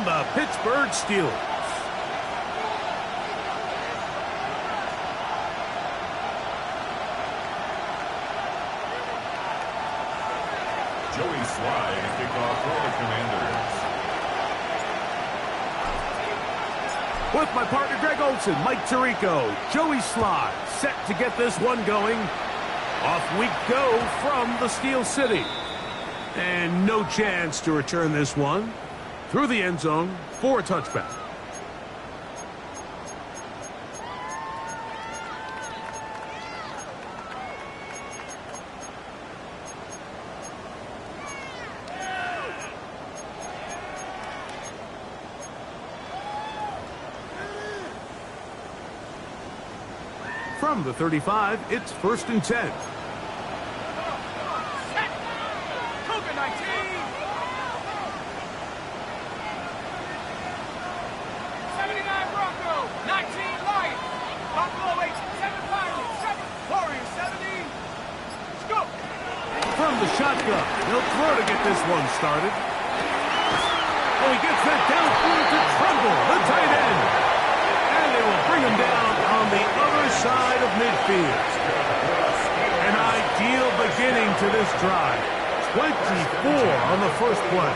the Pittsburgh Steelers. Joey Slye to kick off for the Commanders. With my partner Greg Olson, Mike Tirico, Joey Slye set to get this one going. Off we go from the Steel City. And no chance to return this one through the end zone for a touchback. From the 35, it's 1st and 10. From the shotgun, he'll throw to get this one started. Oh, he gets that downfield to Tremble, the tight end. And they will bring him down on the other side of midfield. An ideal beginning to this drive. 24 on the first play.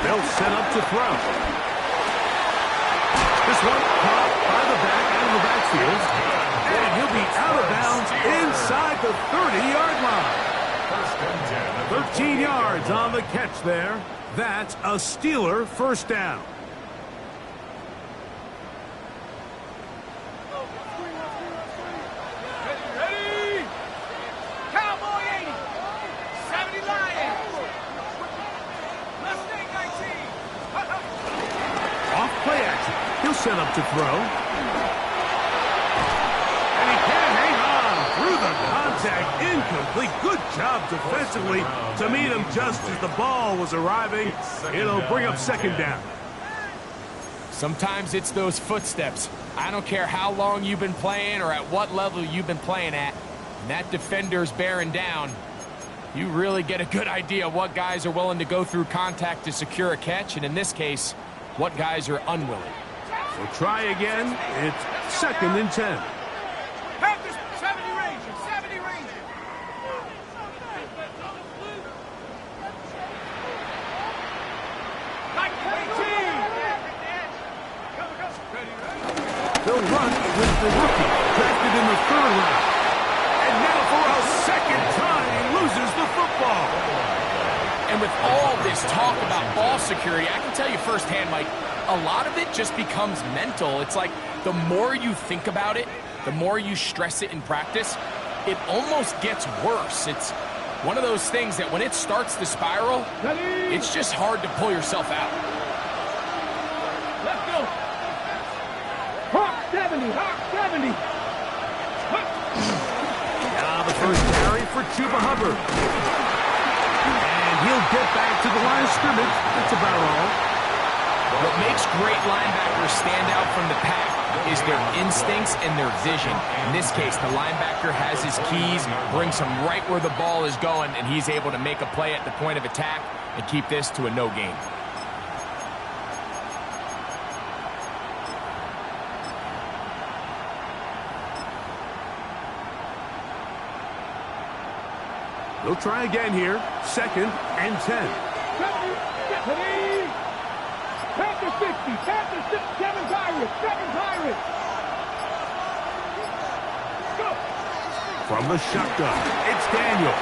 They'll set up to throw. This one caught by the back out of the backfield. And he'll be out of bounds inside the 30-yard line. 13 yards on the catch there. That's a Steeler first down. Set up to throw. And he can't hang on through the contact. Incomplete. Good job defensively to meet him just as the ball was arriving. It'll bring up second down. Sometimes it's those footsteps. I don't care how long you've been playing or at what level you've been playing at. And that defender's bearing down. You really get a good idea of what guys are willing to go through contact to secure a catch. And in this case, what guys are unwilling. So try again. It's 2nd and 10. Panthers, 70 Rangers, 70 Rangers. Like 18. They'll run with the rookie, drafted in the 3rd round. And now for a second time, he loses the football. And with all this talk about ball security, I can tell you firsthand, Mike, a lot of it just becomes mental. It's like the more you think about it, the more you stress it in practice, it almost gets worse. It's one of those things that when it starts to spiral, it's just hard to pull yourself out. Let's go. Hawk 70, Hawk 70. Now the first carry for Chuba Hubbard. And he'll get back to the line of scrimmage. That's about all. What makes great linebackers stand out from the pack is their instincts and their vision. In this case, the linebacker has his keys, brings him right where the ball is going, and he's able to make a play at the point of attack and keep this to a no gain. They'll try again here. 2nd and 10. Panthers 60, Panthers 7 Pirates, 7 Pirates. Go. From the shotgun, it's Daniel.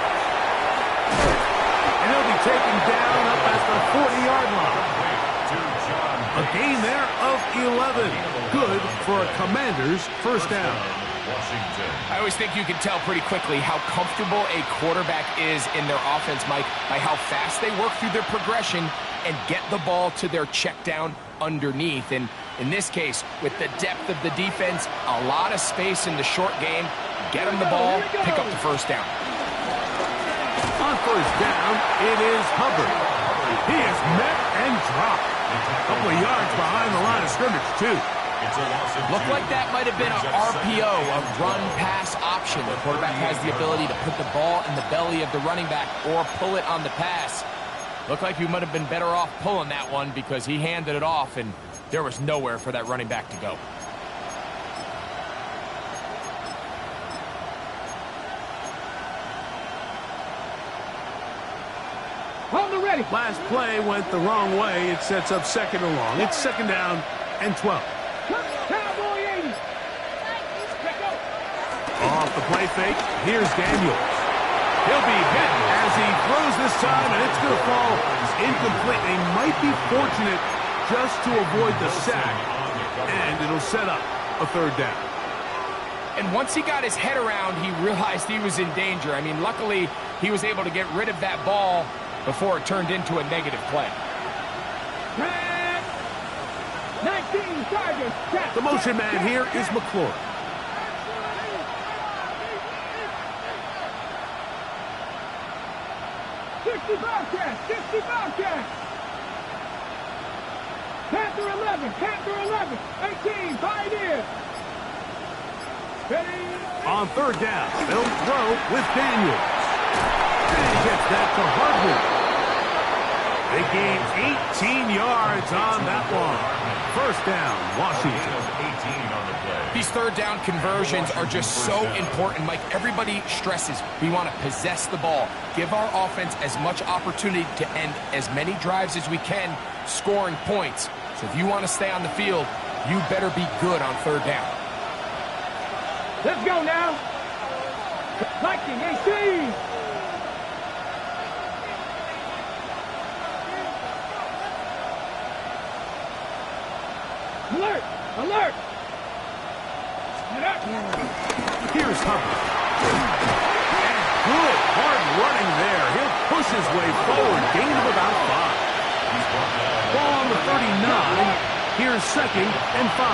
And he'll be taken down up at the 40-yard line. A gain there of 11. Good for a Commanders first down. I always think you can tell pretty quickly how comfortable a quarterback is in their offense, Mike, by how fast they work through their progression and get the ball to their check down underneath. And in this case, with the depth of the defense, a lot of space in the short game, get them the ball, pick up the first down. On first down, it is Hubbard. He is met and dropped. A couple of yards behind the line of scrimmage, too. Looked like that might have been an RPO, a run-pass option. The quarterback has the ability to put the ball in the belly of the running back or pull it on the pass. Looked like he might have been better off pulling that one because he handed it off, and there was nowhere for that running back to go. On the ready. Last play went the wrong way. It sets up second and long. It's second down and 12. Cowboy 80. Off the play fake, here's Daniels. He'll be hit as he throws this time, and it's going to fall incomplete. They might be fortunate just to avoid the sack, and it'll set up a third down. And once he got his head around, he realized he was in danger. I mean, luckily, he was able to get rid of that ball before it turned into a negative play. 19 Chargers. The motion man here is McClure. Panther 11, Panther 11, 18, Pioneer. On third down, they'll throw with Daniels. And he gets that to Hardwood. They gained 18 yards on that one. First down, Washington. 18 on the play. These third down conversions are just so important. Mike, everybody stresses we want to possess the ball, give our offense as much opportunity to end as many drives as we can, scoring points. So if you want to stay on the field, you better be good on third down. Let's go now. Viking 18. Alert! Alert! Here's Hubbard. And good hard running there. He'll push his way forward. Gain of about 5. Ball on the 39. Here's second and 5.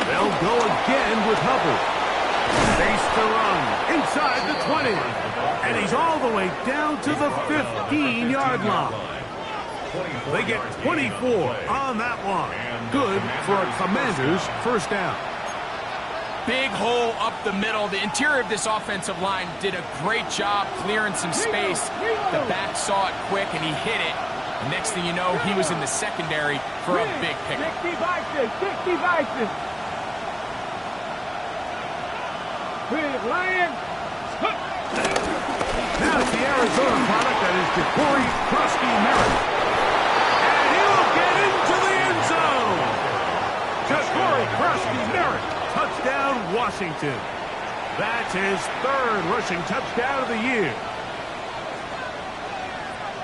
They'll go again with Hubbard. Face to run. Inside the 20. And he's all the way down to the 15-yard line. They get 24 on that one. Good for a Commanders first down. Big hole up the middle. The interior of this offensive line did a great job clearing some space. The back saw it quick, and he hit it. The next thing you know, he was in the secondary for a big pickup. 60 Vikings. Lions. Now it's the Arizona product that is Ja'Cory Krusky-Merritt. And he'll get into the end zone. Ja'Cory Krusky-Merritt. Touchdown, Washington. That's his third rushing touchdown of the year.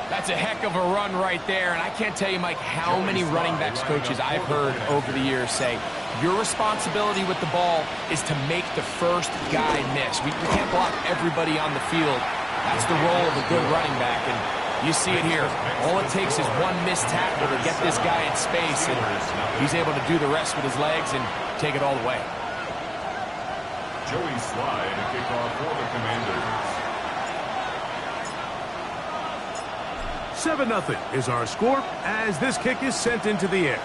That's a heck of a run right there, and I can't tell you, Mike, how many running backs coaches I've heard over the years say, your responsibility with the ball is to make the first guy miss. We can't block everybody on the field. That's the role of a good running back, and you see it here. All it takes is one missed tackle to get this guy in space, and he's able to do the rest with his legs and take it all the way. Joey Slye to kick off for the Commanders. 7-0 is our score as this kick is sent into the air.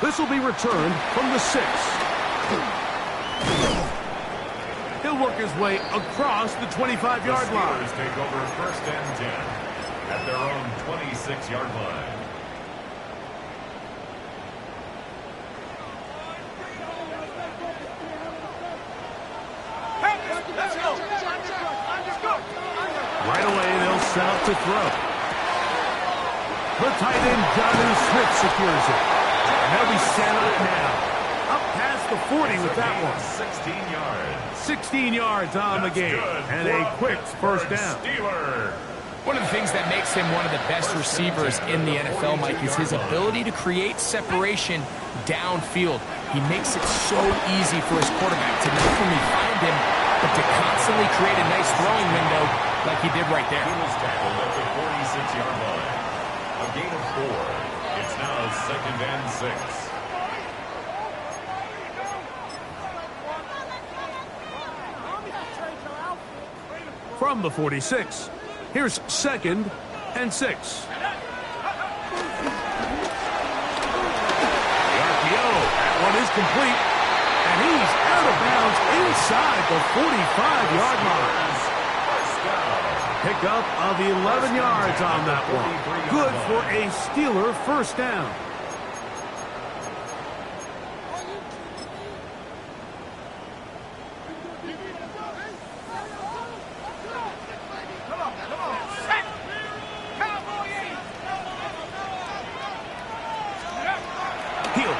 This will be returned from the 6. He'll work his way across the 25-yard line. The Steelers take over first and 10 at their own 26-yard line. Right away, they'll set up to throw. The tight end, Jonnu Smith, secures it. And they'll be set up now. Up past the 40 with that one. 16 yards. 16 yards on the game. And a quick first down. Steeler. One of the things that makes him one of the best receivers in the NFL, Mike, is his ability to create separation downfield. He makes it so easy for his quarterback to not only find him, but to constantly create a nice throwing window like he did right there. He was tackled at the 46-yard line. A gain of 4. It's now 2nd and 6. From the 46, here's 2nd and 6. The RPO, that one is complete, and he's out of bounds inside the 45-yard line. Pickup of 11 yards on that one. Good for a Steeler first down.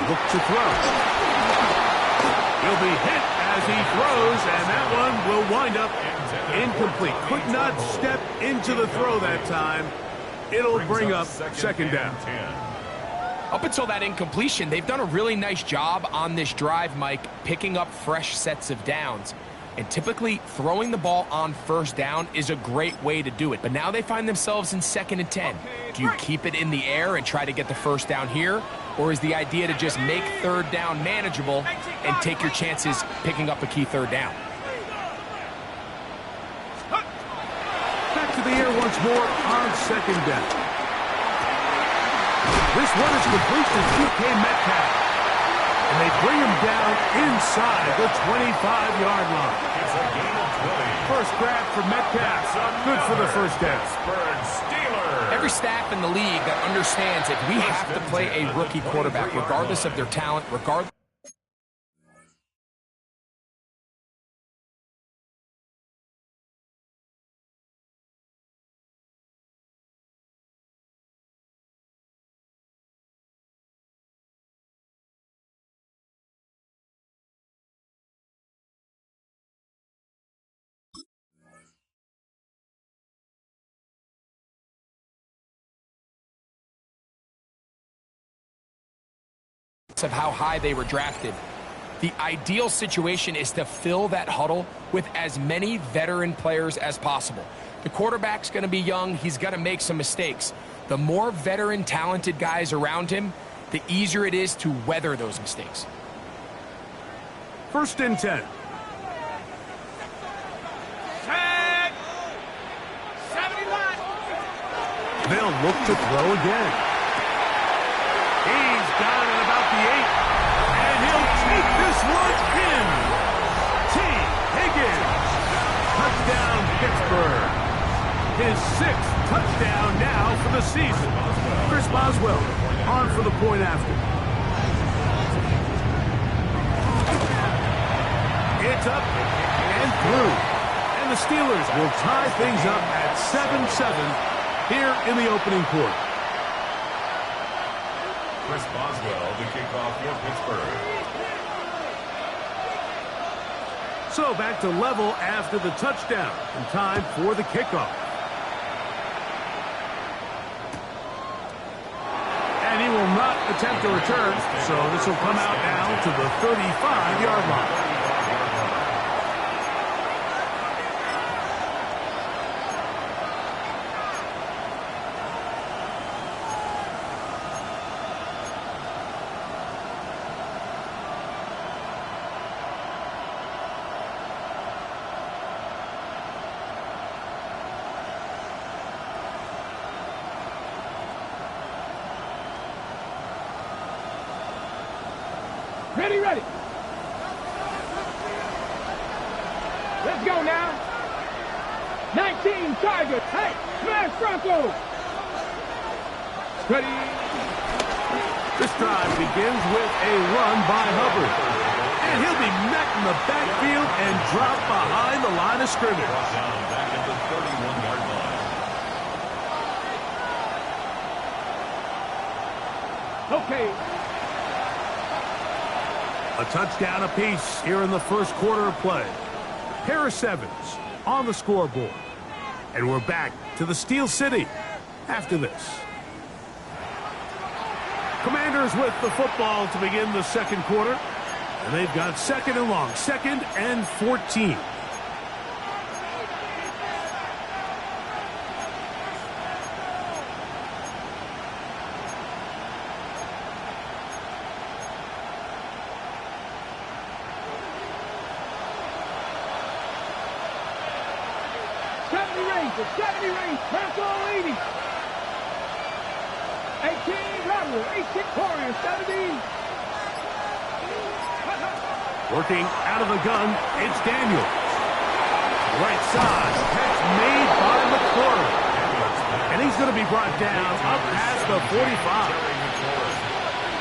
Look to throw. He'll be hit as he throws, and that one will wind up incomplete. Could not step into the throw that time. It'll bring up 2nd down. Up until that incompletion, they've done a really nice job on this drive, Mike, picking up fresh sets of downs. And typically, throwing the ball on 1st down is a great way to do it. But now they find themselves in 2nd and 10. Do you keep it in the air and try to get the 1st down here? Or is the idea to just make 3rd down manageable and take your chances picking up a key 3rd down? Back to the air once more on 2nd down. This one is complete to DK Metcalf. And they bring him down inside the 25-yard line. It's a gain of 20. First grab for Metcalf. Good for the 1st down. Every staff in the league that understands that we have to play a rookie quarterback, regardless of their talent, regardless of how high they were drafted. The ideal situation is to fill that huddle with as many veteran players as possible. The quarterback's going to be young. He's going to make some mistakes. The more veteran, talented guys around him, the easier it is to weather those mistakes. 1st and 10. They'll look to throw again. He's got it at about the 8. And he'll take this one in. T. Higgins. Touchdown, Pittsburgh. His 6th touchdown now for the season. Chris Boswell on for the point after. It's up and through. And the Steelers will tie things up at 7-7 here in the opening quarter. Chris Boswell, the kickoff for Pittsburgh. So back to level after the touchdown, and time for the kickoff. And he will not attempt a return, so this will come out now to the 35-yard line. Ready, ready. Let's go now. 19 Tigers. Hey, smash Broncos. Ready. This drive begins with a run by Hubbard. And he'll be met in the backfield and dropped behind the line of scrimmage. Down back at the 31-yard line. Okay. A touchdown apiece here in the first quarter of play. Harris Evans on the scoreboard. And we're back to the Steel City after this. Commanders with the football to begin the second quarter. And they've got 2nd and long, 2nd and 14. for 70 range. Pencil 80. 18 Rebel. 18 Warrior. 70. Working out of the gun, it's Daniel. Right side, catch made by McClure. And he's going to be brought down up past the 45.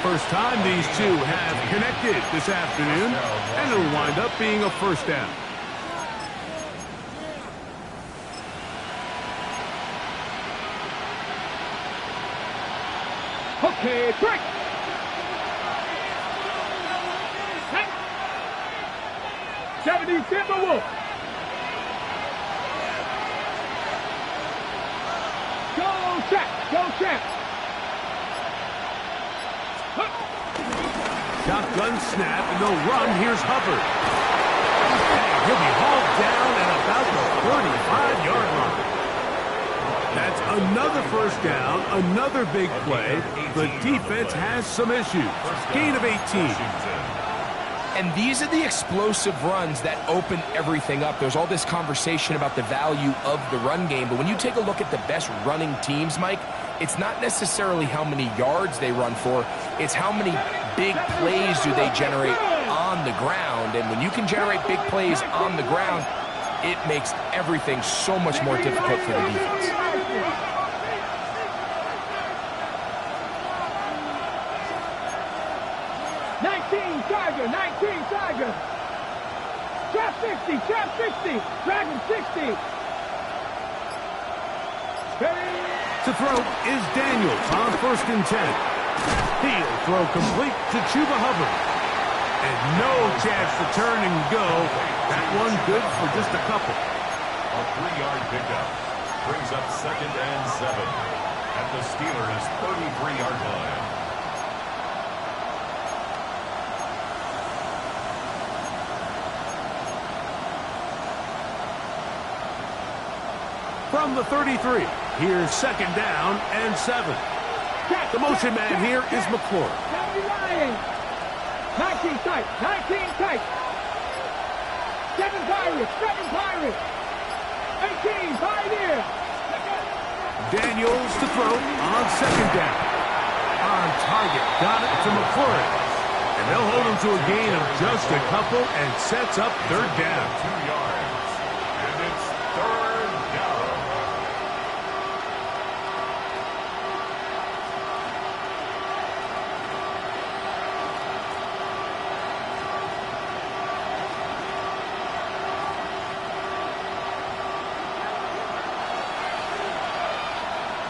First time these two have connected this afternoon, and it'll wind up being a first down. Okay, break. 70 Timberwolf. Go check. Go check. Shotgun snap, and they'll run. Here's Hubbard. And he'll be hauled down at about the 35-yard line. That's another first down, another big play. The defense has some issues. Gain of 18. And these are the explosive runs that open everything up. There's all this conversation about the value of the run game, but when you take a look at the best running teams, Mike, it's not necessarily how many yards they run for, it's how many big plays do they generate on the ground. And when you can generate big plays on the ground, it makes everything so much more difficult for the defense. Tiger, 19 Tiger. Trap 60, trap 60. Dragon 60. Ready? To throw is Daniels on 1st and 10. He'll throw complete to Chuba Hubbard. And no chance to turn and go. That one good for just a couple. A 3-yard pickup brings up 2nd and 7 at the Steelers' 33-yard line. From the 33, here's 2nd down and 7. The motion man here is McClure. 19 tight, 19 tight. 7 Pirates, 7 Pirates. 18, Pioneer. Daniels to throw on 2nd down. On target, got it to McClure. And they'll hold him to a gain of just a couple and sets up 3rd down. 2 yards. And it's 3rd down.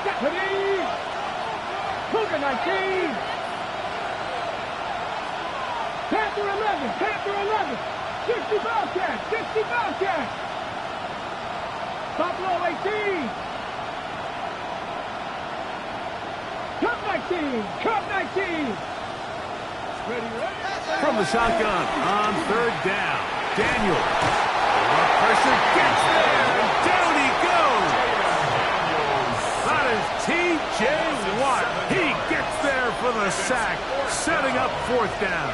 Deputy! Cougar 19! Panther 11! Panther 11! 60 Bobcat! 60 Bobcat! Buffalo 18! Cup 19! Cup 19! Ready, ready! From the shotgun on 3rd down. Daniels. Pressure gets there. And down he goes. That is T.J. Watt. He gets there for the sack, setting up 4th down.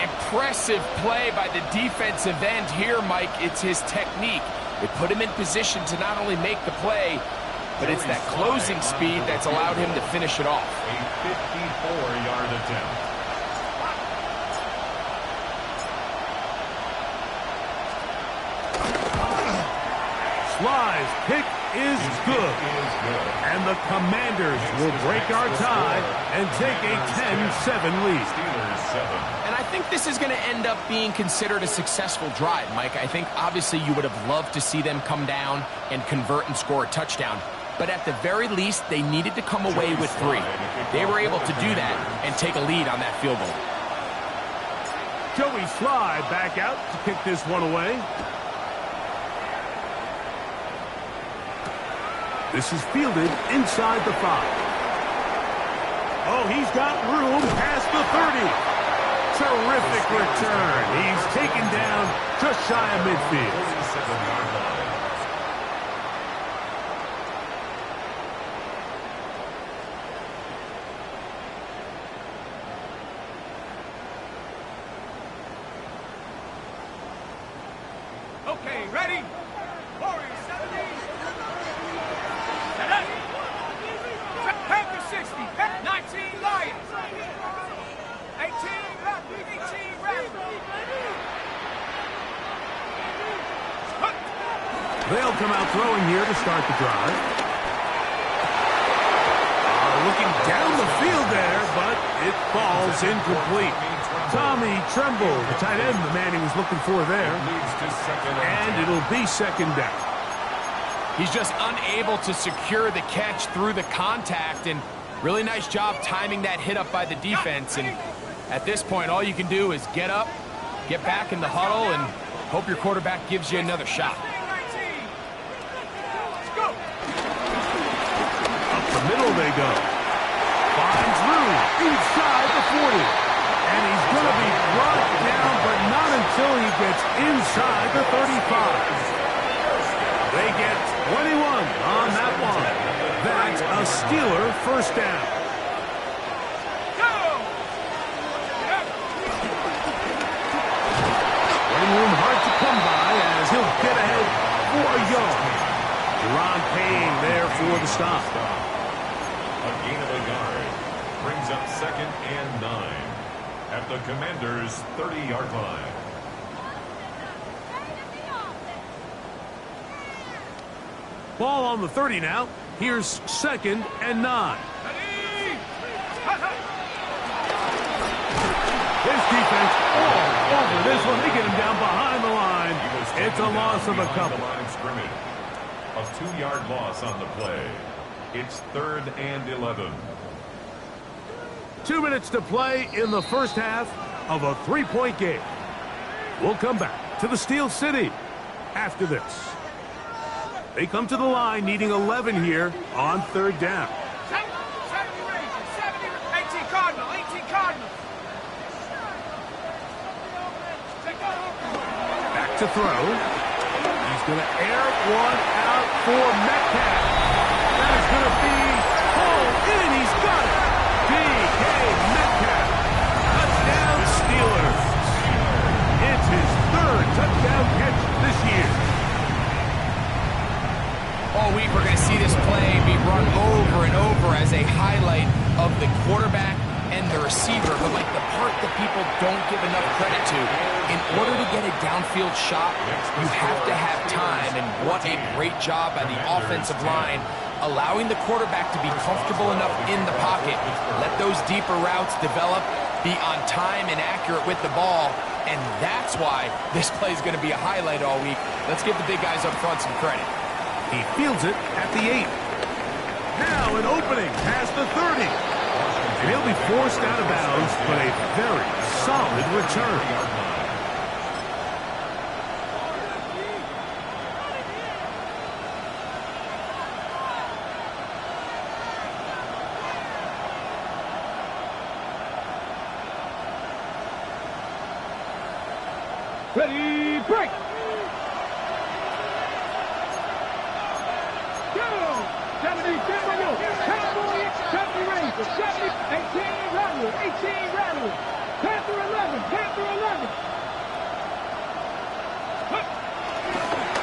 Impressive play by the defensive end here, Mike. It's his technique. They put him in position to not only make the play, but it's that closing speed that's allowed him to finish it off. A 54-yard attempt. Sly's pick is good. And the Commanders will break our tie and take a 10-7 lead. Steelers 7. And I think this is going to end up being considered a successful drive, Mike. I think obviously you would have loved to see them come down and convert and score a touchdown. But at the very least, they needed to come away with 3. They were able to do that and take a lead on that field goal. Joey Sly back out to kick this one away. This is fielded inside the 5. Oh, he's got room past the 30. Terrific return. He's taken down just shy of midfield. 47-yard line. Okay, ready? Warriors 70. come out throwing here to start the drive. Looking down the field there, but it falls incomplete. Tommy Tremble, the tight end, the man he was looking for there. And it'll be second down. He's just unable to secure the catch through the contact, and really nice job timing that hit up by the defense. And at this point, all you can do is get up, get back in the huddle, and hope your quarterback gives you another shot. Up the middle they go. Finds room inside the 40. And he's going to be brought down, but not until he gets inside the 35. They get 21 on that one. That's a Steeler first down. Running room hard to come by as he'll get ahead for a yard. Ron Payne there for the stop. A gain of a yard brings up second and 9 at the Commanders' 30-yard line. Ball on the 30 now. Here's second and 9. This defense all over this one. They get him down behind the line. It's a loss of a couple. A 2-yard loss on the play. It's third and 11. 2 minutes to play in the first half of a 3-point game. We'll come back to the Steel City after this. They come to the line needing 11 here on third down. 18 Cardinal, 18 Cardinal. Back to throw. He's going to air one out for Metcalf. That is going to be pulled in. He's got it. D.K. Metcalf. Touchdown Steelers. It's his third touchdown catch this year. All week we're going to see this play be run over and over as a highlight of the quarterback and the receiver, but like the part that people don't give enough credit to, in order to get a downfield shot, you have to have time, and what a great job by the offensive line, allowing the quarterback to be comfortable enough in the pocket, let those deeper routes develop, be on time and accurate with the ball, and that's why this play is going to be a highlight all week. Let's give the big guys up front some credit. He fields it at the 8. Now an opening past the 30. And he'll be forced out of bounds, but a very solid return. Ready, break. Go. 70, Cowboy, 70 range, 70, 18 rattle, 18 rattle. Panther 11, Panther 11.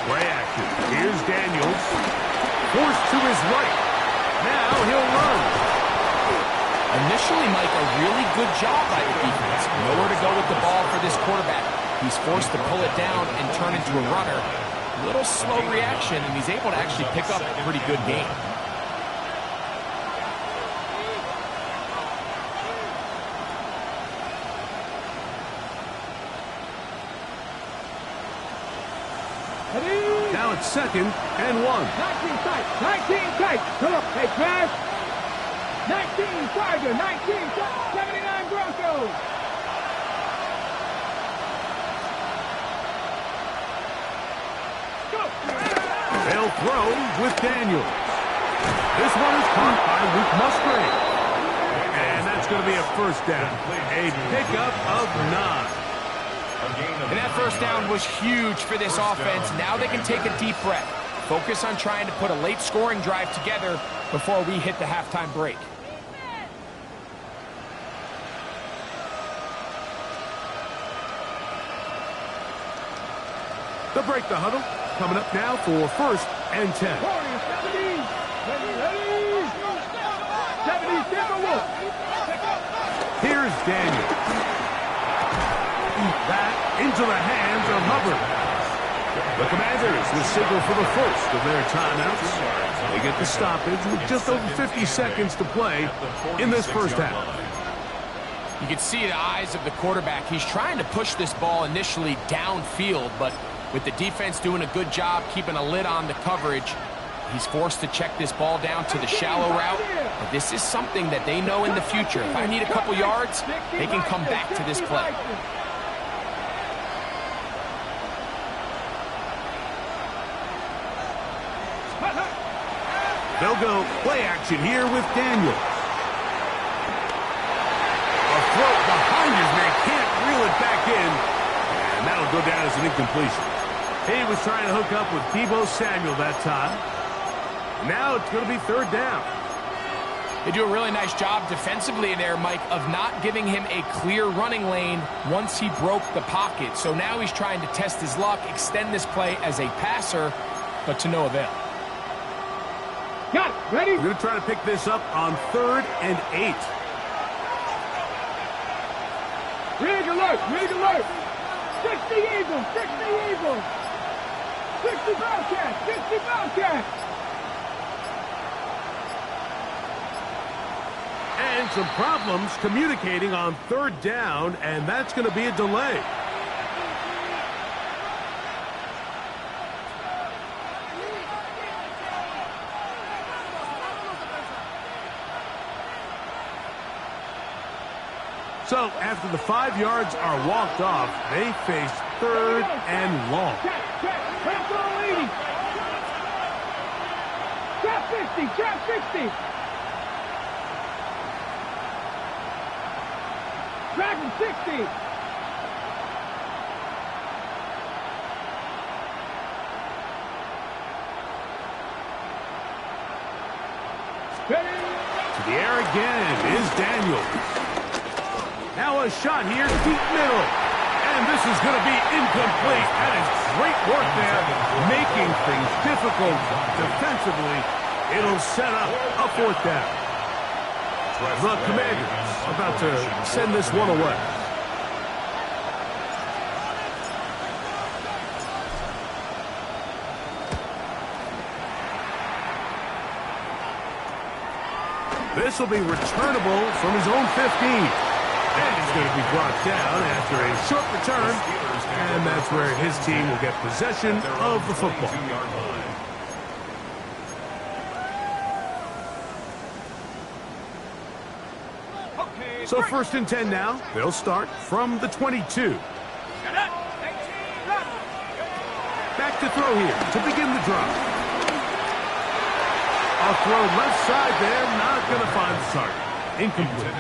Play action. Here's Daniels. Forced to his right. Now he'll run. Initially, Mike, a really good job by the defense. Nowhere to go with the ball for this quarterback. He's forced to pull it down and turn into a runner. A little slow reaction, and he's able to actually pick up a pretty good game. Now it's second and 1. 19 tight, 19 tight. Come up, hey, pass. 19 Tiger, 19 79 Broncos. Go. They'll throw with Daniels. This one is caught by Luke Musgrave. And that's going to be a first down. A pickup of 9. And that first down was huge for this offense. Now they can take a deep breath. Focus on trying to put a late scoring drive together before we hit the halftime break. They'll break the huddle. Coming up now for first and 10. 70, ready. 70, Timberwolf. Here's Daniels. That into the hands of Hubbard. The Commanders will signal for the first of their timeouts. They get the stoppage with just over 50 seconds to play in this first half. You can see the eyes of the quarterback. He's trying to push this ball initially downfield, but with the defense doing a good job keeping a lid on the coverage, he's forced to check this ball down to the shallow route. But this is something that they know in the future. If I need a couple yards, they can come back to this play. They'll go play action here with Daniels. A throw behind his man, can't reel it back in. And that'll go down as an incompletion. He was trying to hook up with Deebo Samuel that time. Now it's going to be third down. They do a really nice job defensively in there, Mike, of not giving him a clear running lane once he broke the pocket. So now he's trying to test his luck, extend this play as a passer, but to no avail. Got it. Ready? We're going to try to pick this up on 3rd and 8. Rig alert. Rig alert. 60 Eagles. 60 Eagles. 60 Bobcats. 60 Bobcats. And some problems communicating on 3rd down, and that's going to be a delay. So after the 5 yards are walked off, they face 3rd and long. Trap all 80. Trap 50. Trap 60. Dragon 60. To the air again is Daniels. Now a shot here, deep middle. And this is going to be incomplete. That is great work there, making things difficult defensively. It'll set up a 4th down. The Commanders about to send this one away. This will be returnable from his own 15. And he's going to be brought down after a short return. And that's where his team will get possession of the football. So 1st and 10 now. They'll start from the 22. Back to throw here to begin the drive. A throw left side there, not going to find the target. Incomplete.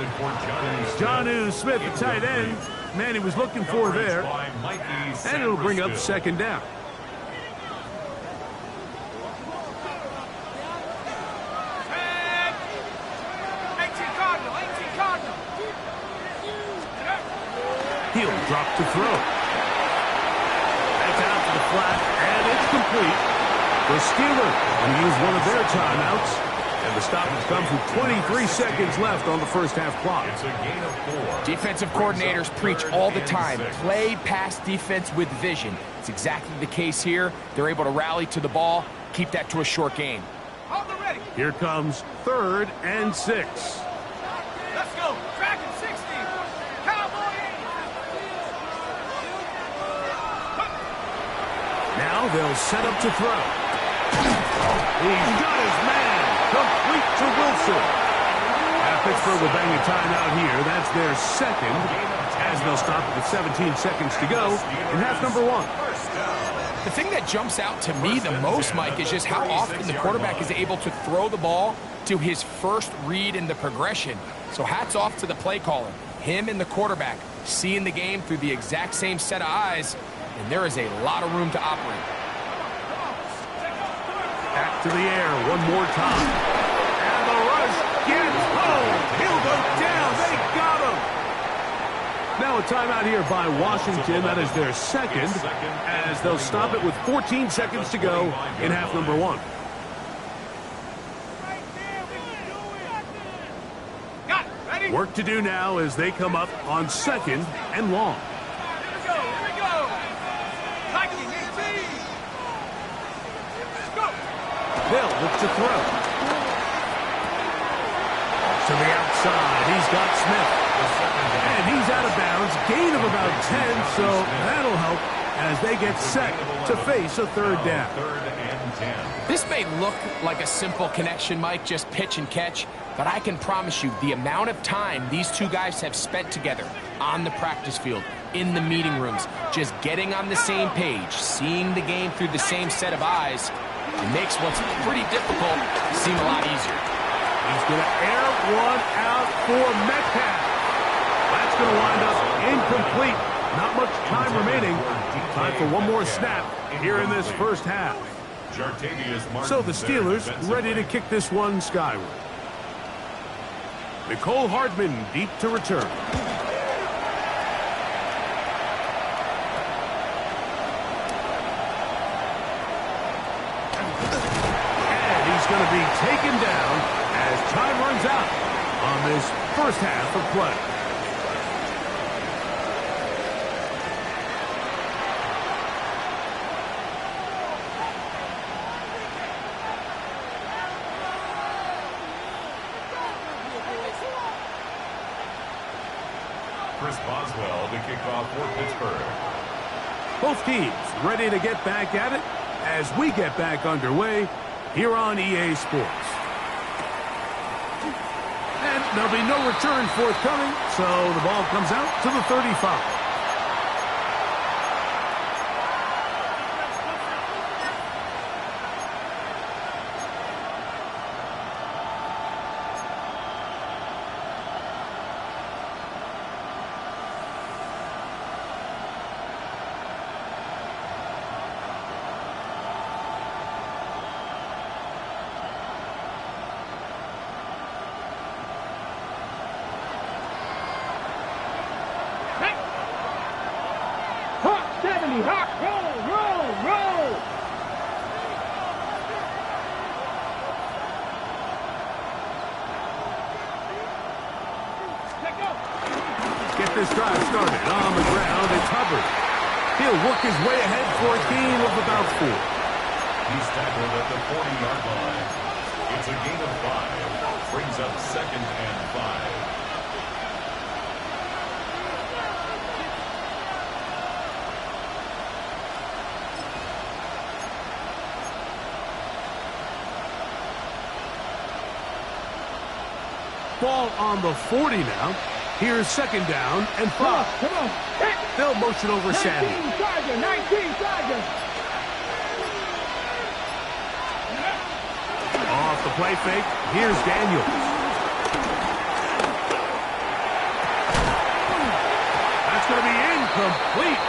Jonnu Smith, the tight end. Man, he was looking for there. And it'll bring up 2nd down. He'll drop to throw. That's out to the flat, and it's complete. The Steelers going to use one of their timeouts. And the stoppage comes with 23 seconds left on the first half clock. It's a gain of 4. Defensive coordinators preach all the time, play pass defense with vision. It's exactly the case here. They're able to rally to the ball, keep that to a short game. Here comes 3rd and 6. Let's go. Dragon 60. Cowboy 80. Now they'll set up to throw. He's got his man. Complete to Wilson. Pittsburgh will bang a timeout here. That's their 2nd, as they'll stop with 17 seconds to go in half number 1. The thing that jumps out to me the most, Mike, is just how often the quarterback is able to throw the ball to his first read in the progression. So hats off to the play caller. Him and the quarterback seeing the game through the exact same set of eyes, and there is a lot of room to operate. Back to the air one more time. And the rush gets home. He'll go down. They got him. Now a timeout here by Washington. That is their 2nd, as they'll stop it with 14 seconds to go in half number 1. Work to do now as they come up on 2nd and long. Here we go. Viking 18. looks to throw. To the outside, he's got Smith. And he's out of bounds, gain of about 10, so that'll help as they get set to face a third down. Third and 10. This may look like a simple connection, Mike, just pitch and catch, but I can promise you the amount of time these two guys have spent together on the practice field, in the meeting rooms, just getting on the same page, seeing the game through the same set of eyes, it makes what's pretty difficult seem a lot easier. He's going to air one out for Metcalf. That's going to wind up incomplete. Not much time remaining. Time for one more snap here in this first half. So the Steelers ready to kick this one skyward. Nicole Hardman deep to return. And he's going to be taken down as time runs out on this first half of play. Chris Boswell to kick off for Pittsburgh. Both teams ready to get back at it as we get back underway here on EA Sports. And there'll be no return forthcoming, so the ball comes out to the 35. Hawk, roll! Get this drive started on the ground. It's Hubbard. He'll work his way ahead for a gain of about 4. He's tackled at the 40-yard line. It's a gain of 5. Brings up 2nd and 5. Ball on the 40 now. Here's 2nd down and 5. Come on. They'll motion over 19 Samuel. Charger, 19 Charger. Off the play fake. Here's Daniels. That's going to be incomplete.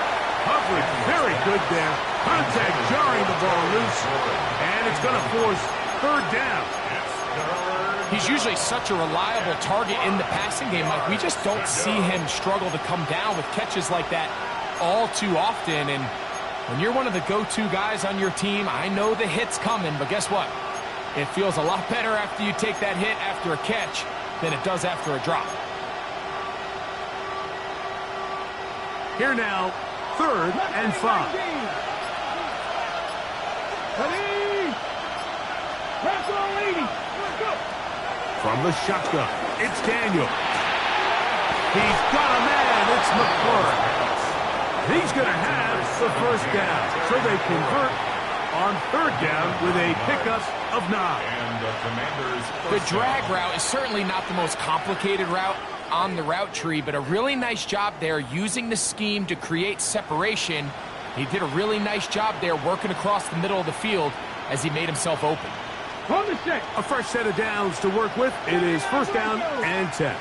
Coverage very good there. Contact jarring the ball loose. And it's going to force 3rd down. He's usually such a reliable target in the passing game, Mike. We just don't see him struggle to come down with catches like that all too often. And when you're one of the go-to guys on your team, I know the hit's coming, but guess what? It feels a lot better after you take that hit after a catch than it does after a drop. Here now, 3rd and 5. Ready? Press all 80. Let's go. From the shotgun, it's Daniel. He's got a man. It's McClure. He's going to have the 1st down. So they convert on 3rd down with a pickup of 9. And the Commanders' The drag route is certainly not the most complicated route on the route tree, but a really nice job there using the scheme to create separation. He did a really nice job there working across the middle of the field as he made himself open. On the set. A fresh set of downs to work with. It is 1st down and 10.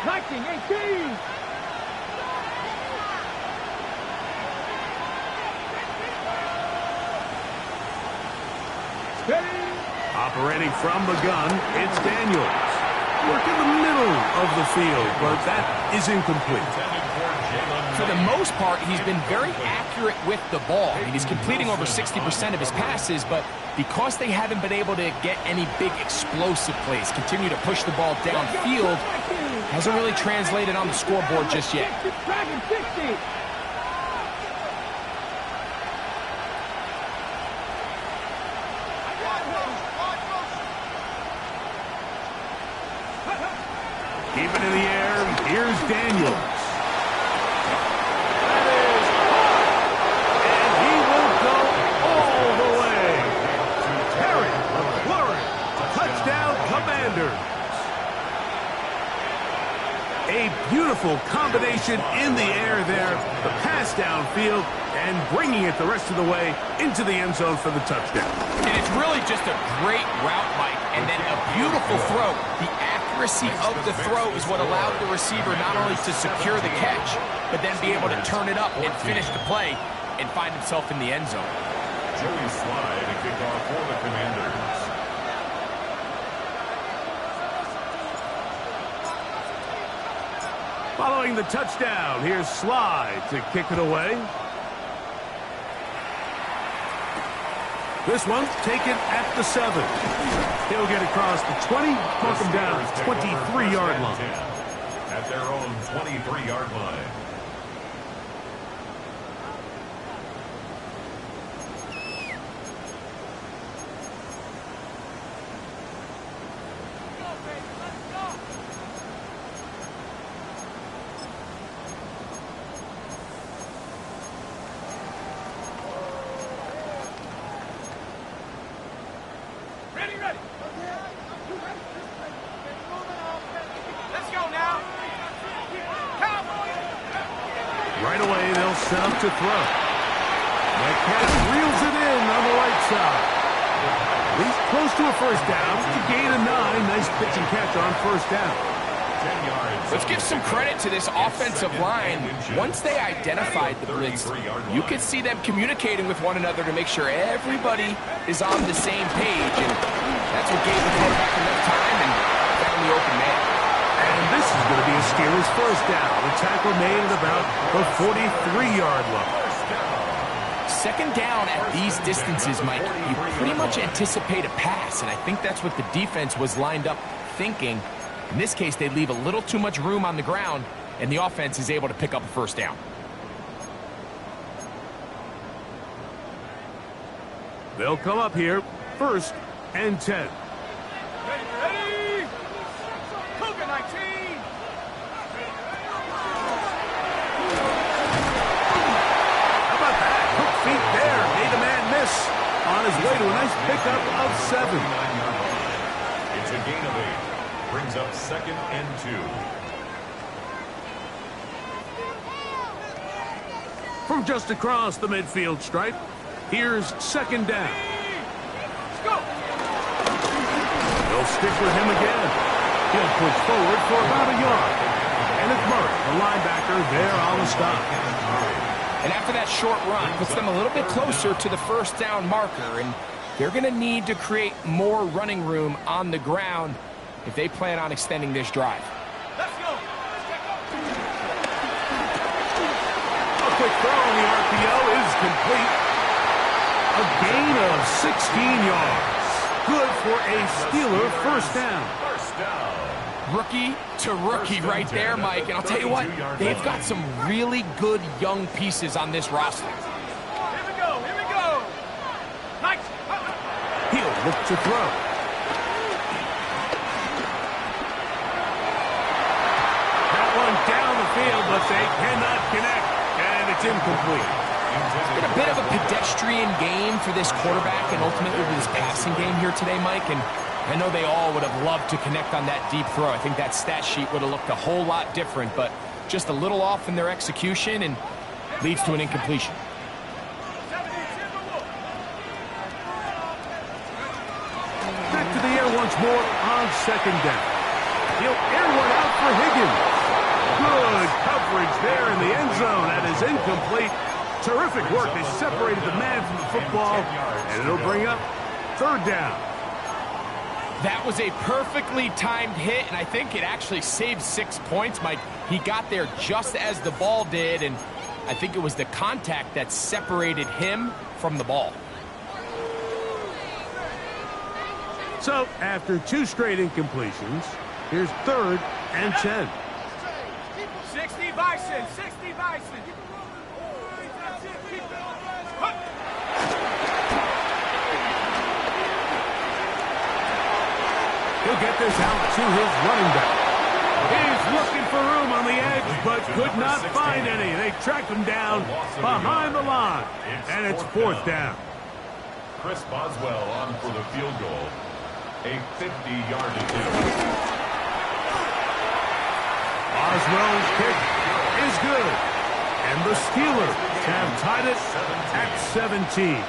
19-18. Steady. Operating from the gun, it's Daniels. Work in the middle of the field, but that is incomplete. For the most part, he's been very accurate with the ball. I mean, he's completing over 60% of his passes, but because they haven't been able to get any big explosive plays, continue to push the ball downfield, hasn't really translated on the scoreboard just yet. Dragon 60. Keep it in the air. Here's Daniels. And he will go all the way. Terry McLaurin. Touchdown, Commanders. A beautiful combination in the air there. The pass downfield and bringing it the rest of the way into the end zone for the touchdown. And it's really just a great route, Mike, and then a beautiful throw. The accuracy of the throw is what allowed the receiver not only to secure the catch, but then be able to turn it up and finish the play and find himself in the end zone. Joey Slide to kick off for the Commanders. Following the touchdown, here's Slide to kick it away. This one taken at the 7. He'll get across the 20, mark him down at 23-yard line. At their own 23-yard line. Right away, they'll set up to throw. Metcalf reels it in on the right side. He's close to a first down. To gain a 9. Nice pitch and catch on first down. 10 yards. Let's give some credit to this offensive line. Once they identified the blitz, you could see them communicating with one another to make sure everybody is on the same page. And that's what gave the quarterback enough time and found the open man. And this is going to be a Steelers first down. The tackle made at about the 43-yard line. Second down at these distances, Mike, you pretty much anticipate a pass, and I think that's what the defense was lined up thinking. In this case, they leave a little too much room on the ground, and the offense is able to pick up a first down. They'll come up here, 1st and 10. Ready? Cougar 19. How about that? Quick feet there. Made a man miss on his way to a nice pickup of 7. It's a gain of 8. Brings up 2nd and 2. From just across the midfield stripe, here's 2nd down. Let's go. They'll stick with him again. He'll push forward for about a yard. And it's Murray, the linebacker, there on the stop. And after that short run, puts them a little bit closer to the first down marker, and they're going to need to create more running room on the ground if they plan on extending this drive. Let's go. A quick throw on the RPO is complete. A gain of 16 yards. Good for a Steeler first down. First down. Rookie to rookie right there, Mike. And I'll tell you what, they've got some really good young pieces on this roster. Here we go. Here we go. Nice. He'll look to throw. That one down the field, but they cannot connect. And it's incomplete. It's been a bit of a pedestrian game for this quarterback and ultimately for this passing game here today, Mike. And I know they all would have loved to connect on that deep throw. I think that stat sheet would have looked a whole lot different, but just a little off in their execution and leads to an incompletion. Back to the air once more on 2nd down. He'll air one out for Higgins. Good coverage there in the end zone. That is incomplete. Terrific work. They separated the man from the football, and it'll bring up 3rd down. That was a perfectly timed hit, and I think it actually saved 6 points, Mike. He got there just as the ball did, and I think it was the contact that separated him from the ball. So, after 2 straight incompletions, here's 3rd and 10. 60 Bison. 60 Bison. He'll get this out to his running back. He's looking for room on the edge, but could not find any. They tracked him down behind the line, and it's fourth down. Chris Boswell on for the field goal. A 50-yard attempt. Boswell's kick is good, and the Steelers have tied it at 17.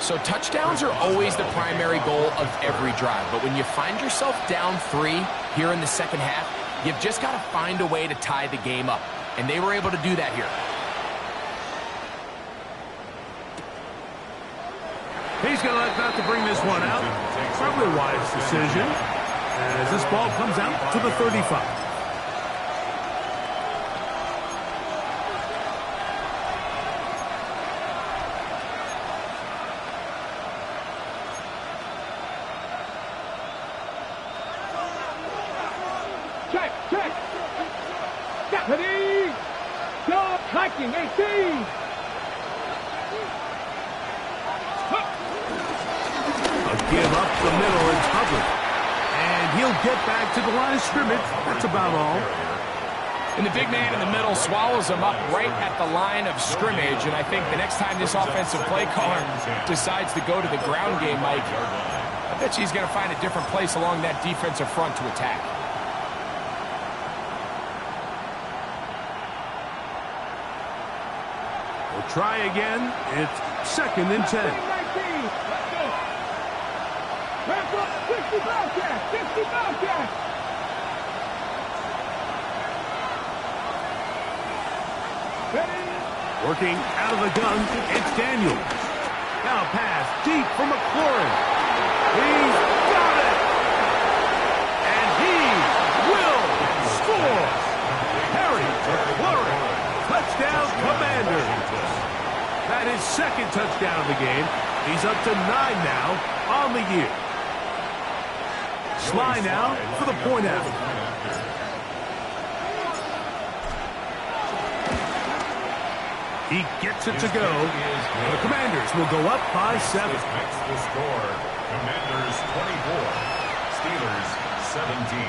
So touchdowns are always the primary goal of every drive, but when you find yourself down 3 here in the second half, you've just got to find a way to tie the game up, and they were able to do that here. He's going to let that to bring this one out. Probably a wise decision as this ball comes out to the 35. Check. Deputy. Dog hiking 18. Give up the middle and covered. And he'll get back to the line of scrimmage. That's about all. And the big man in the middle swallows him up right at the line of scrimmage. And I think the next time this offensive play caller decides to go to the ground game, Mike, I bet you he's going to find a different place along that defensive front to attack. We'll try again. It's 2nd and 10. Wrap up 60 Bobcats. 60 Bobcats. Working out of the gun, it's Daniels. Now a pass deep for McLaurin. He's got it! And he will score! Harry McLaurin, touchdown Commanders. That is 2nd touchdown of the game. He's up to 9 now on the year. Sly now for the point out. He gets it to go. The Commanders will go up by 7. Makes the score. Commanders 24. Steelers 17.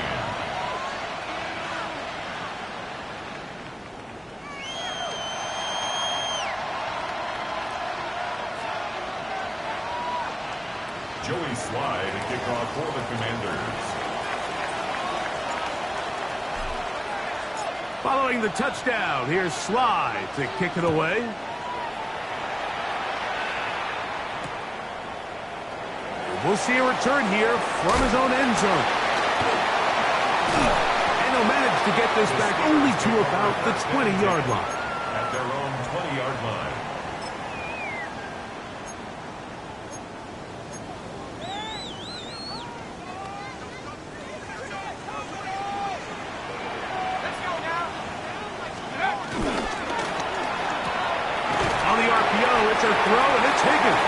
Joey Sly to kick off for the Commanders. Following the touchdown, here's Sly to kick it away. We'll see a return here from his own end zone. And he'll manage to get this back only to about the 20-yard line. At their own 20-yard line. It's a throw, and it's Higgins.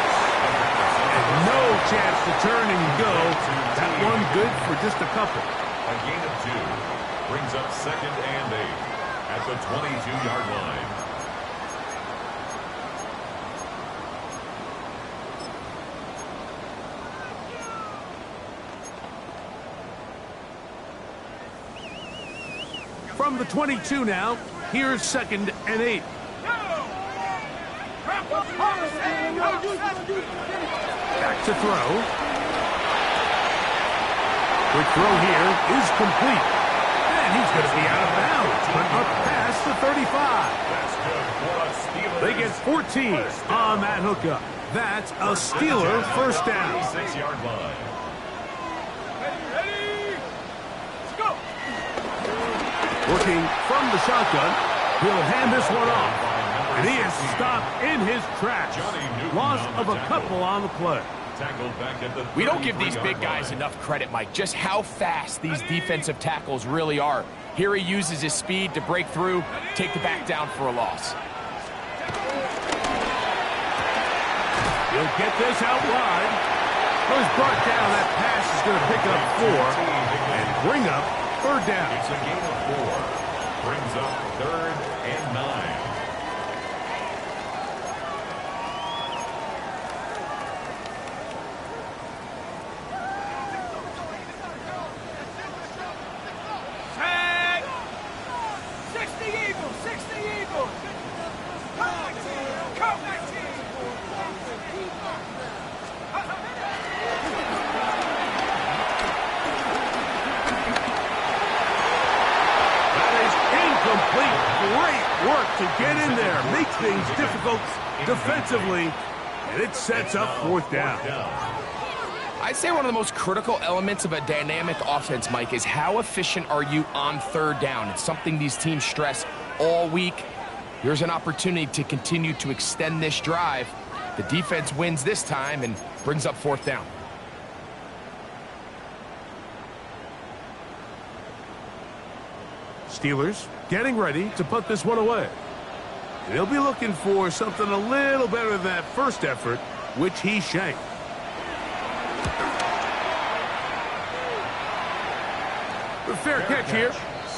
And no chance to turn and go. That one good for just a couple. A gain of 2 brings up 2nd and 8 at the 22-yard line. From the 22 now, here's 2nd and 8. Back to throw. Quick throw here is complete. And he's going to be out of bounds, but up past the 35. They get 14 on that hookup. That's a Steeler first down. 6-yard line. Working from the shotgun, he'll hand this one off. And he is stopped in his tracks. Loss of a couple on the play. We don't give these big guys enough credit, Mike, just how fast these defensive tackles really are. Here he uses his speed to break through, take the back down for a loss. He'll get this out wide. Goes brought down. That pass is going to pick up 4 and bring up 3rd down. It's a gain of 4. Brings up 3rd and 9. Great work to get in there, make things difficult defensively, and it sets up fourth down. I'd say one of the most critical elements of a dynamic offense, Mike, is how efficient are you on third down. It's something these teams stress all week. Here's an opportunity to continue to extend this drive. The defense wins this time and brings up fourth down. Steelers getting ready to put this one away. They'll be looking for something a little better than that first effort, which he shanked. The fair catch here,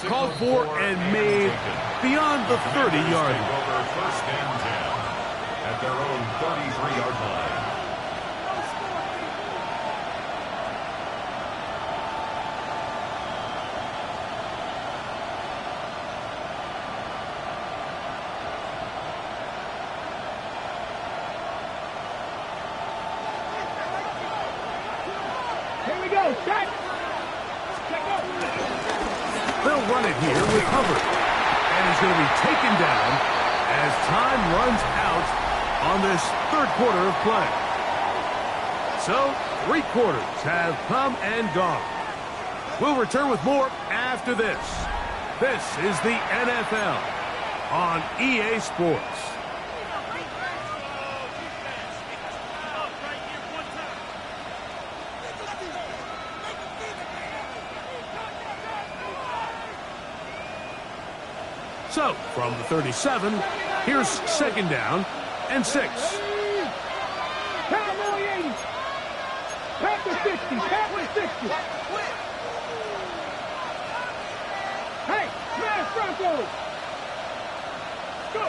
called for and made beyond the 30-yard line. Over first and 10 at their own 33-yard line. Here we go, set. They'll run it here with Hubbard. And he's going to be taken down as time runs out on this third quarter of play. So, 3 quarters have come and gone. We'll return with more after this. This is the NFL on EA Sports. So, from the 37, here's second down and 6. Cowboy 80. Packer 60. Packer 60. Hey, smash Broncos. Go.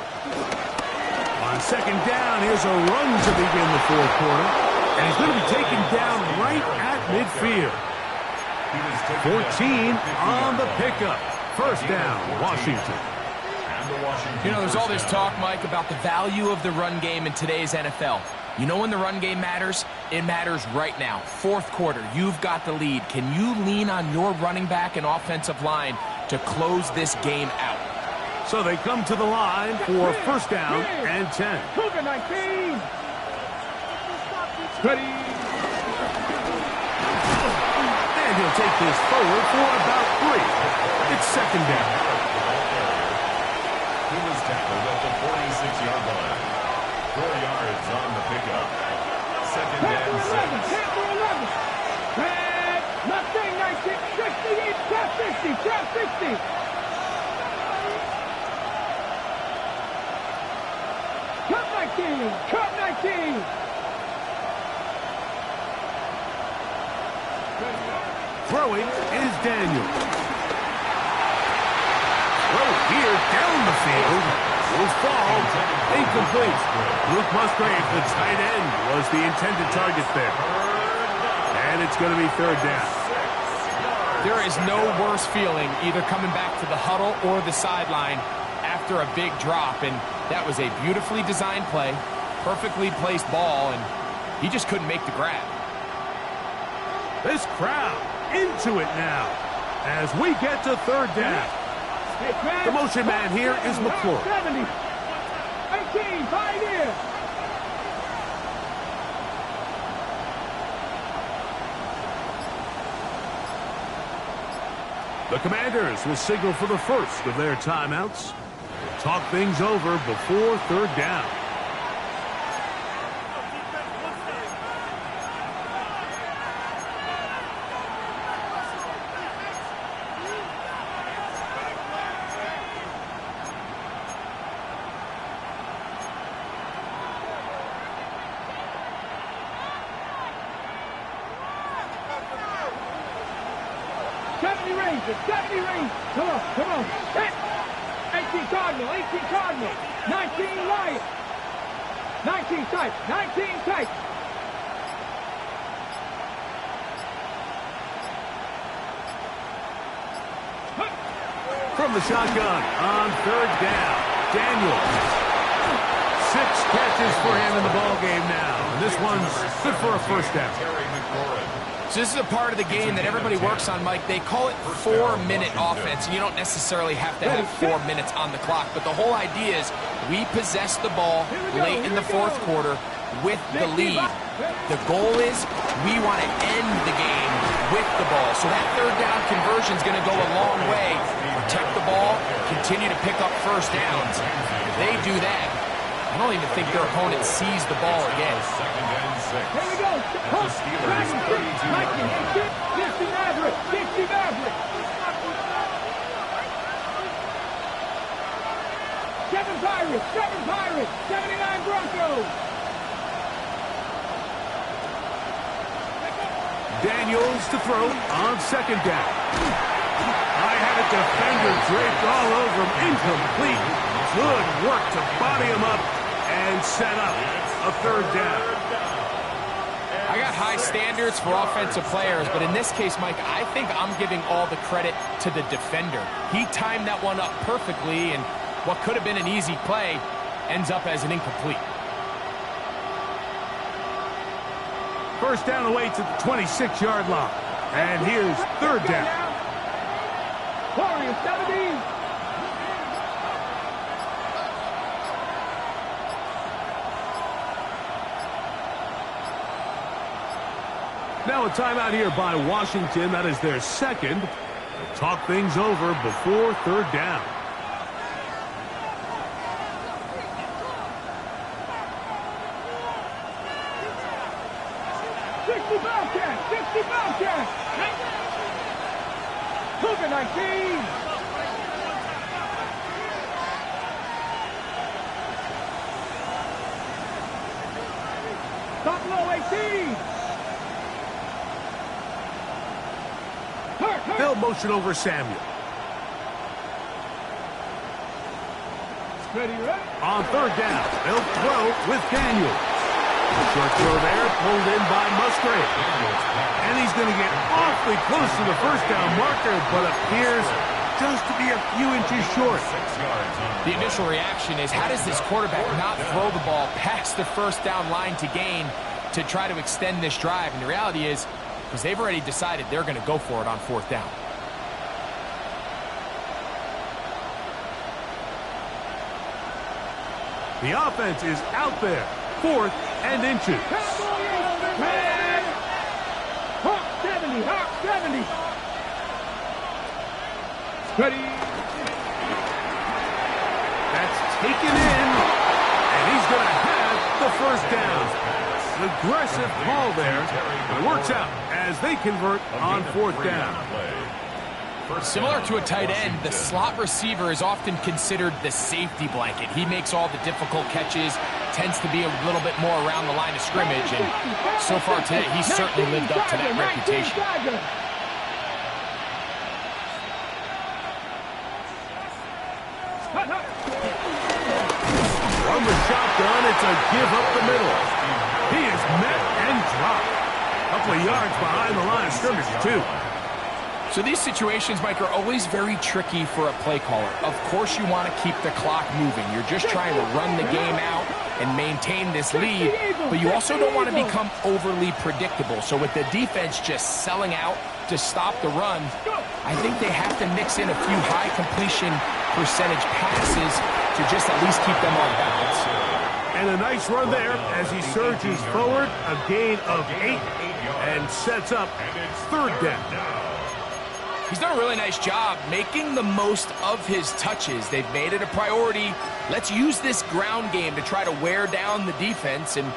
On second down, here's a run to begin the fourth quarter. And he's going to be taken down right at midfield. 14 on the pickup. First down, Washington. You know, there's all this talk, Mike, about the value of the run game in today's NFL. You know when the run game matters? It matters right now. Fourth quarter, you've got the lead. Can you lean on your running back and offensive line to close this game out? So they come to the line for first down and 10. Cougar 19. Ready. And he'll take this forward for about 3. It's second down. He was tackled at the 46-yard line. 4 yards on the pickup. Second and 6. Tampa 11. Red, nothing, 1968, trap 60, trap 60. Cut 19, cut 19. Throwing is Daniel. Throw here down the field. Will fall. Incomplete. Luke Musgrave, the tight end, was the intended target there. And it's going to be third down. There is no worse feeling either coming back to the huddle or the sideline after a big drop. And that was a beautifully designed play, perfectly placed ball, and he just couldn't make the grab. This crowd into it now as we get to third down. The motion man here is McClure. 70. 18, Pioneer. The Commanders will signal for the first of their timeouts. Talk things over before third down. Come on. Hit. 18 Cardinal, 18 Cardinal. 19 Lion. 19 tight, 19 tight. From the shotgun on third down. Daniels. 6 catches for him in the ballgame now. And this one's good for a first down. So this is a part of the game that everybody works on, Mike. They call it 4-minute offense, and you don't necessarily have to have 4 minutes on the clock. But the whole idea is we possess the ball late in the fourth quarter with the lead. The goal is we want to end the game with the ball. So that third down conversion is going to go a long way. Protect the ball, continue to pick up first downs. If they do that, I don't even think their opponent sees the ball again. Here we go. The Steelers, 60 Maverick. 60 Maverick. 7 Pirates. 7 Pirates. 79 Broncos. Daniels to throw on second down. I had a defender draped all over him. Incomplete. Good work to body him up and set up a third down. I got high standards for offensive players, but in this case, Mike, I think I'm giving all the credit to the defender. He timed that one up perfectly, and what could have been an easy play ends up as an incomplete. First down awaits at the 26-yard line. And here's third down. Warriors, 70. Now a timeout here by Washington. That is their second. They'll talk things over before third down. Cougar 19. Top low 18. They'll motion over Samuel. Ready, ready. On third down, they'll throw with Daniels. Short throw there, pulled in by Musgrave. And he's going to get awfully close to the first down marker, but appears just to be a few inches short. The initial reaction is, how does this quarterback not throw the ball past the first down line to gain to try to extend this drive? And the reality is, because they've already decided they're going to go for it on fourth down. The offense is out there. 4th and inches. Hawk 70, Hawk 70. Ready. That's taken in, and he's going to have the first down. Aggressive call there, but it works out as they convert on fourth down. Similar to a tight end, the slot receiver is often considered the safety blanket. He makes all the difficult catches, tends to be a little bit more around the line of scrimmage, and so far today, he's certainly lived up to that reputation. From the shotgun, it's a give up the middle. He is met and dropped. A couple of yards behind the line of scrimmage, too. So these situations, Mike, are always very tricky for a play caller. Of course you want to keep the clock moving. You're just trying to run the game out and maintain this lead, but you also don't want to become overly predictable. So with the defense just selling out to stop the run, I think they have to mix in a few high completion percentage passes to just at least keep them on balance. And a nice run there as he surges forward, a gain of 8, and sets up third down. He's done a really nice job making the most of his touches. They've made it a priority. Let's use this ground game to try to wear down the defense, and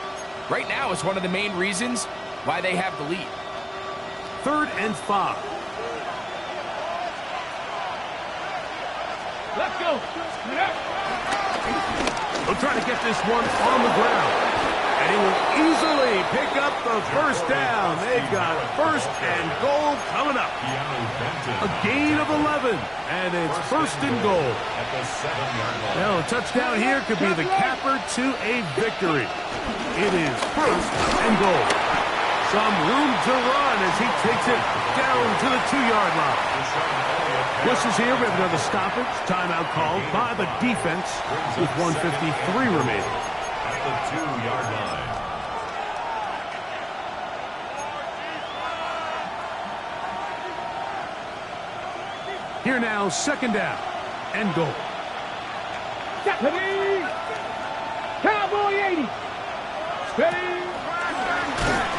right now it's one of the main reasons why they have the lead. 3rd and 5. Let's go. He'll try to get this one on the ground. And he will easily pick up the first down. They've got first and goal coming up. A gain of 11, and it's first and goal. Now, a touchdown here could be the capper to a victory. It is first and goal. some room to run as he takes it down to the 2-yard line. Whistles here. We have another stoppage. Timeout called by the defense with 1:53 remaining. At the 2-yard line. Here now, second down and goal. Steady. Cowboy 80. Steady.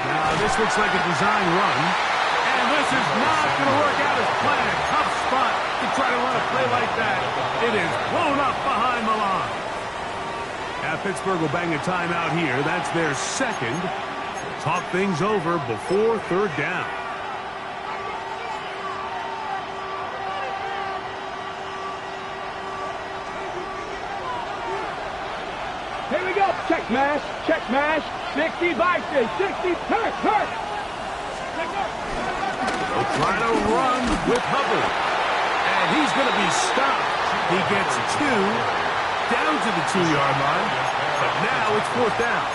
Now, this looks like a design run. And this is not going to work out as planned. Tough spot to try to run a play like that. It is blown up behind the line. Now, Pittsburgh will bang a timeout here. That's their second. Talk things over before third down. Here we go. Check smash. Check smash. 60 boxes. 60. Hurt. They'll try to run with Hubbard. And he's going to be stopped. He gets 2 down to the 2-yard line. But now it's fourth down.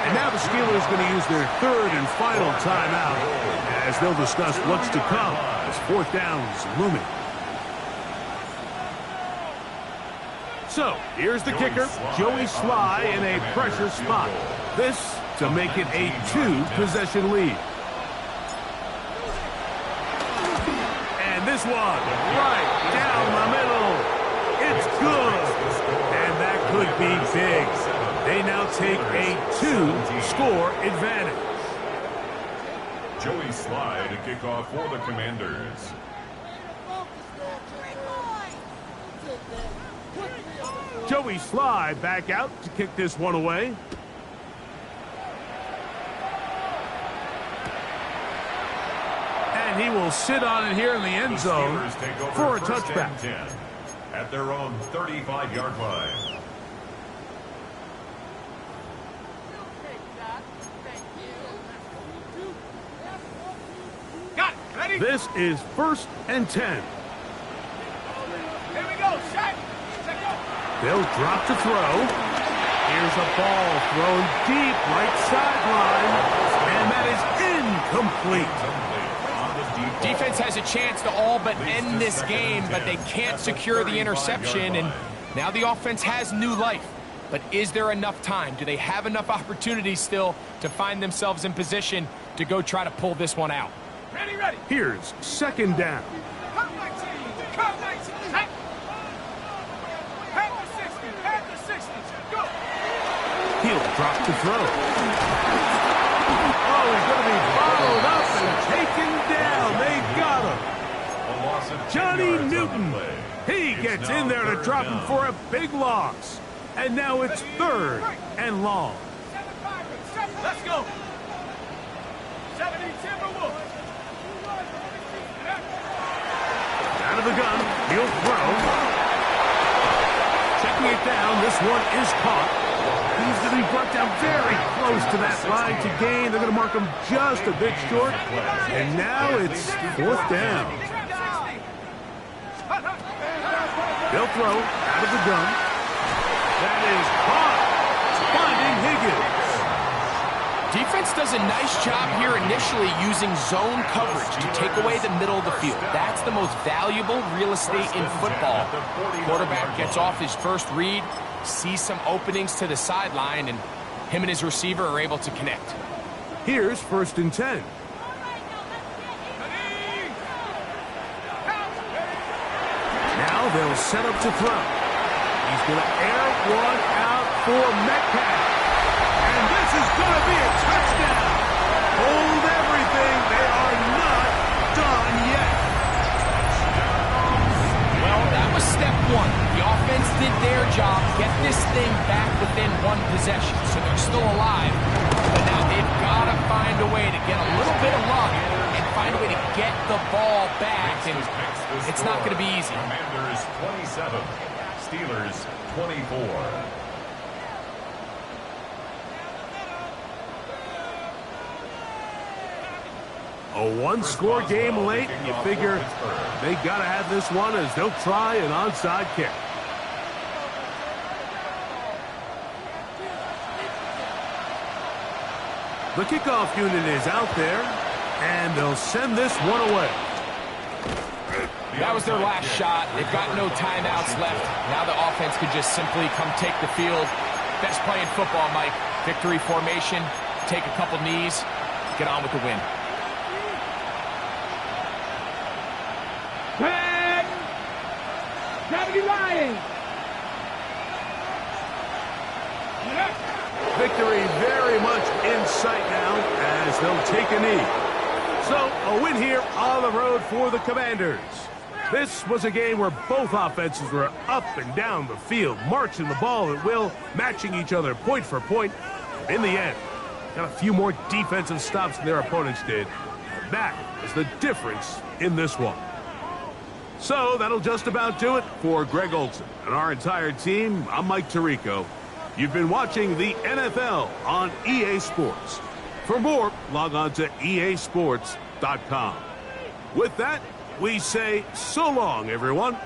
And now the Steelers are going to use their third and final timeout as they'll discuss what's to come as fourth down's looming. So, here's the kicker, Joey Sly in a pressure spot. This to make it a 2-possession lead. And this one, right down the middle. It's good. And that could be big. They now take a 2-score advantage. Joey Sly to kick off for the Commanders. Joey Sly back out to kick this one away. And he will sit on it here in the end zone for a touchback. At their own 35-yard line. Got it. Ready? This is 1st and 10. Here we go. Shot. They'll drop to throw. Here's a ball thrown deep right sideline. And that is incomplete. Defense has a chance to all but end this game, but they can't secure the interception, and now the offense has new life. But is there enough time? Do they have enough opportunities still to find themselves in position to go try to pull this one out? Ready. Here's second down. Come 19. Come 19. Head the 60. Go. He'll drop to throw. Oh, he's going to be followed up and taken down. They got him. Johnny Newton. He gets in there to drop him for a big loss. And now it's 3rd and long. Let's go. 70 Timberwolves. Out of the gun. He'll throw. Checking it down. This one is caught. He's going to be brought down very close to that line to gain. They're going to mark him just a bit short. And now it's 4th down. They'll throw out of the gun. That is caught. Finding Higgins. Defense does a nice job here initially using zone coverage to take away the middle of the field. That's the most valuable real estate in football. Quarterback gets off his first read, sees some openings to the sideline, and him and his receiver are able to connect. Here's 1st and 10. Now they'll set up to throw. He's going to air one out for Metcalf. And this is going to be a touchdown. Hold everything. They are not done yet. Well, that was step one. The offense did their job, get this thing back within one possession, so they're still alive. But now they've got to find a way to get a little bit of luck and find a way to get the ball back, and it's not going to be easy. Commanders 27, Steelers 24. A one-score game late. You figure they got to have this one as they'll try an onside kick. The kickoff unit is out there, and they'll send this one away. That was their last shot. They've got no timeouts left. Now the offense could just simply come take the field. Best play in football, Mike. Victory formation, take a couple knees, get on with the win. 10. 70 Lions. Victory very much in sight now as they'll take a knee. So a win here on the road for the Commanders. This was a game where both offenses were up and down the field, marching the ball at will, matching each other point for point. In the end, got a few more defensive stops than their opponents did. That is the difference in this one. So that'll just about do it for Greg Olson and our entire team. I'm Mike Tirico. You've been watching the NFL on EA Sports. For more, log on to easports.com. With that, we say so long, everyone.